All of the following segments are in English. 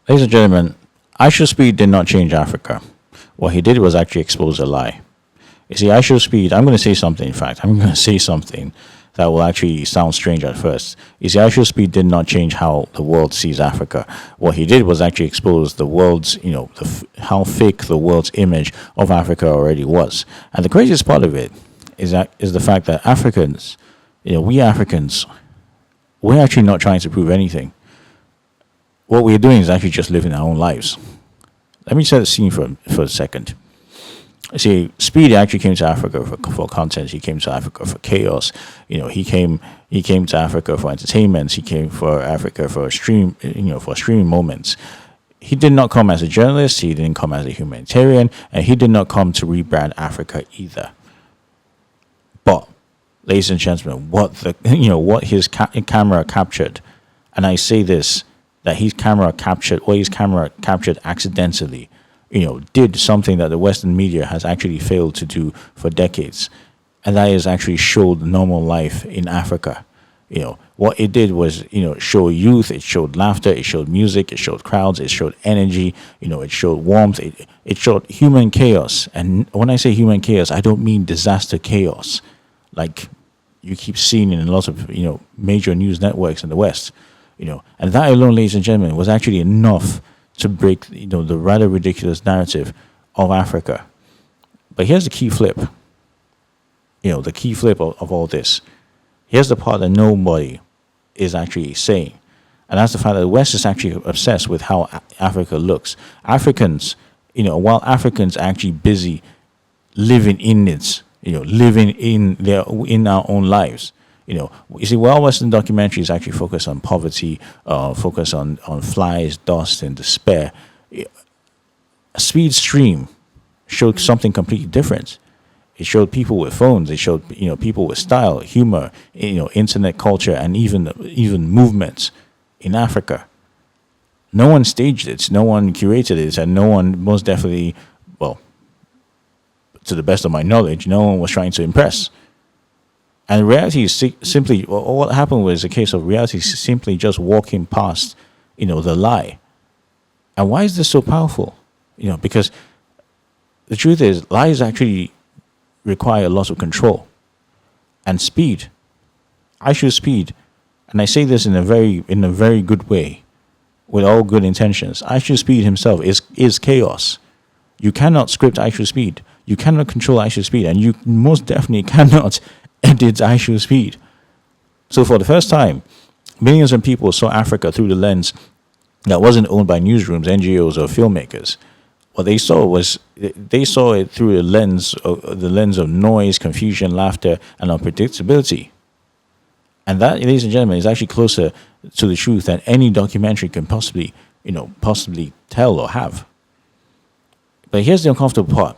Ladies and gentlemen, iShowSpeed did not change Africa. What he did was actually expose a lie. You see, iShowSpeed, I'm going to say something, in fact, I'm going to say something that will actually sound strange at first. You see, iShowSpeed did not change how the world sees Africa. What he did was actually expose the world's, how fake the world's image of Africa already was. And the craziest part of it is the fact that Africans, we Africans, we're actually not trying to prove anything. What we're doing is actually just living our own lives. Let me set the scene for a second. See, Speed actually came to Africa for content. He came to Africa for chaos. He came to Africa for entertainment. He came for Africa for streaming moments. He did not come as a journalist. He didn't come as a humanitarian, and he did not come to rebrand Africa either. But, ladies and gentlemen, what his camera captured, and I say this, that his camera captured accidentally, did something that the Western media has actually failed to do for decades. And that is actually showed normal life in Africa. What it did was, show youth, it showed laughter, it showed music, it showed crowds, it showed energy, it showed warmth, it showed human chaos. And when I say human chaos, I don't mean disaster chaos, like you keep seeing in a lot of, major news networks in the West. And that alone, ladies and gentlemen, was actually enough to break, the rather ridiculous narrative of Africa. But here's the key flip. The key flip of all this. Here's the part that nobody is actually saying. And that's the fact that the West is actually obsessed with how Africa looks. Africans, while Africans are actually busy living in it, living in our own lives. You see, while Western documentaries actually focus on poverty, focus on flies, dust, and despair, a Speed stream showed something completely different. It showed people with phones. It showed people with style, humor, internet culture, and even movements in Africa. No one staged it. No one curated it, and no one, most definitely, well, to the best of my knowledge, no one was trying to impress. And reality is simply, what happened was a case of reality simply just walking past, the lie. And why is this so powerful? Because the truth is, lies actually require a lot of control. And speed, iShowSpeed, and I say this in a very good way, with all good intentions. iShowSpeed himself is chaos. You cannot script iShowSpeed. You cannot control iShowSpeed, and you most definitely cannot edit iShowSpeed. So for the first time, millions of people saw Africa through the lens that wasn't owned by newsrooms, NGOs, or filmmakers. What they saw it through the lens of noise, confusion, laughter, and unpredictability. And that, ladies and gentlemen, is actually closer to the truth than any documentary can possibly tell or have. But here's the uncomfortable part.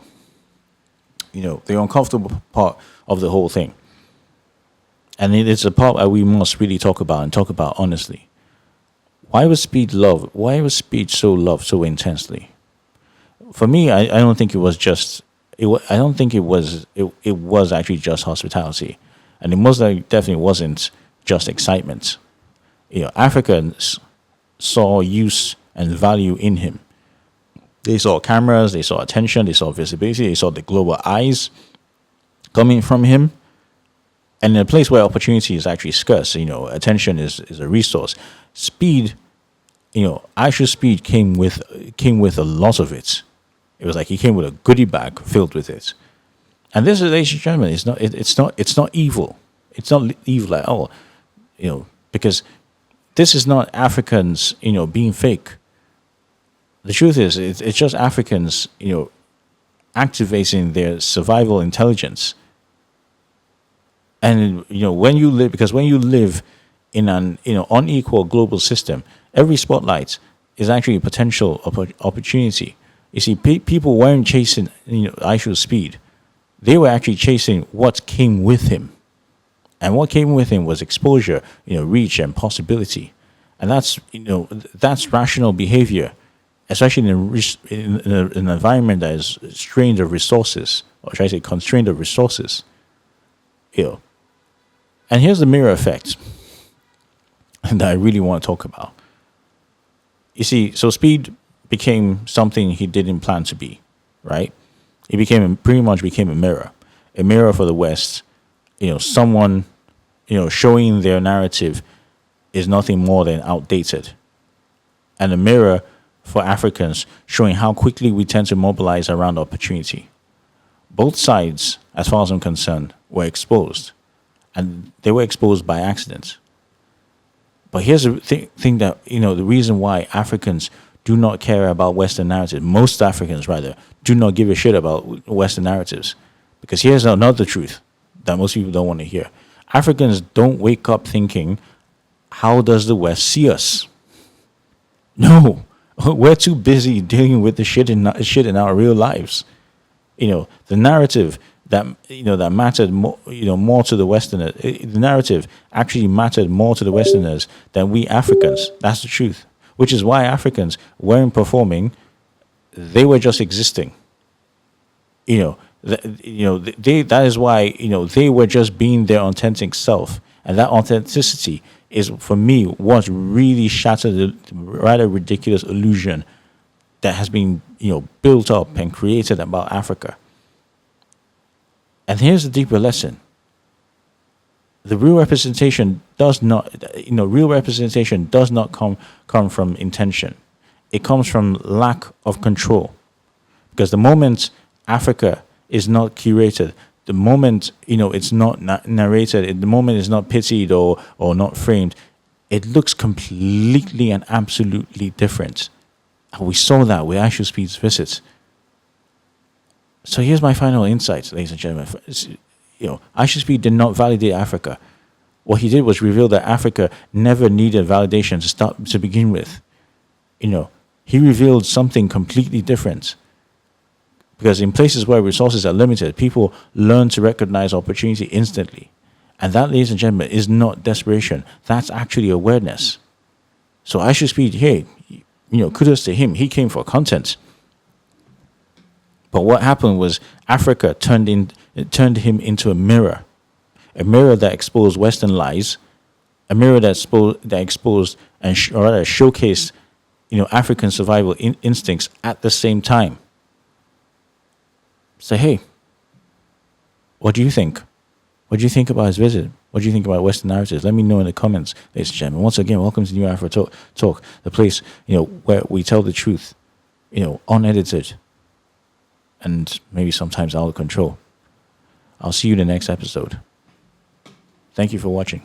The uncomfortable part of the whole thing. And it's a part that we must really talk about and talk about honestly. Why was Speed loved? Why was Speed so loved so intensely? For me, I don't think it was just. I don't think it was. It was actually just hospitality, and it most definitely wasn't just excitement. Africans saw use and value in him. They saw cameras, they saw attention, they saw visibility, they saw the global eyes coming from him. And in a place where opportunity is actually scarce, attention is a resource. Speed, iShowSpeed came with a lot of it. It was like he came with a goodie bag filled with it. And this, ladies and gentlemen, it's not evil. It's not evil at all, because this is not Africans, being fake. The truth is, it's just Africans, activating their survival intelligence. And when you live in an unequal global system, every spotlight is actually a potential opportunity. You see, people weren't chasing iShowSpeed; they were actually chasing what came with him, and what came with him was exposure, reach and possibility, and that's rational behavior, especially in an environment that is strained of resources, or should I say constrained of resources. And here's the mirror effect that I really want to talk about. You see, so Speed became something he didn't plan to be, right? He became pretty much became a mirror for the West. Someone, showing their narrative is nothing more than outdated, and a mirror for Africans, showing how quickly we tend to mobilize around opportunity. Both sides, as far as I'm concerned, were exposed, and they were exposed by accident. But here's the thing that, the reason why Africans do not care about Western narratives, most Africans rather, do not give a shit about Western narratives. Because here's another truth that most people don't want to hear. Africans don't wake up thinking, how does the West see us? No, we're too busy dealing with the shit in our real lives. The narrative that mattered more, more to the Westerners. The narrative actually mattered more to the Westerners than we Africans. That's the truth. Which is why Africans weren't performing; they were just existing. That is why they were just being their authentic self, and that authenticity is, for me, what really shattered the rather ridiculous illusion that has been built up and created about Africa. And here's the deeper lesson. The real representation does not, come from intention. It comes from lack of control. Because the moment Africa is not curated, the moment, it's not narrated, the moment it's not pitied or not framed, it looks completely and absolutely different. And we saw that with iShowSpeed's visit. So here's my final insight, ladies and gentlemen. iShowSpeed did not validate Africa. What he did was reveal that Africa never needed validation to begin with. He revealed something completely different. Because in places where resources are limited, people learn to recognize opportunity instantly. And that, ladies and gentlemen, is not desperation. That's actually awareness. So iShowSpeed, hey, kudos to him. He came for content. But what happened was Africa turned him into a mirror that exposed Western lies, a mirror that exposed and showcased, African survival instincts at the same time. So hey, what do you think? What do you think about his visit? What do you think about Western narratives? Let me know in the comments, ladies and gentlemen. Once again, welcome to NeoAfroTalk, the place where we tell the truth, unedited, and maybe sometimes out of control. I'll see you in the next episode. Thank you for watching.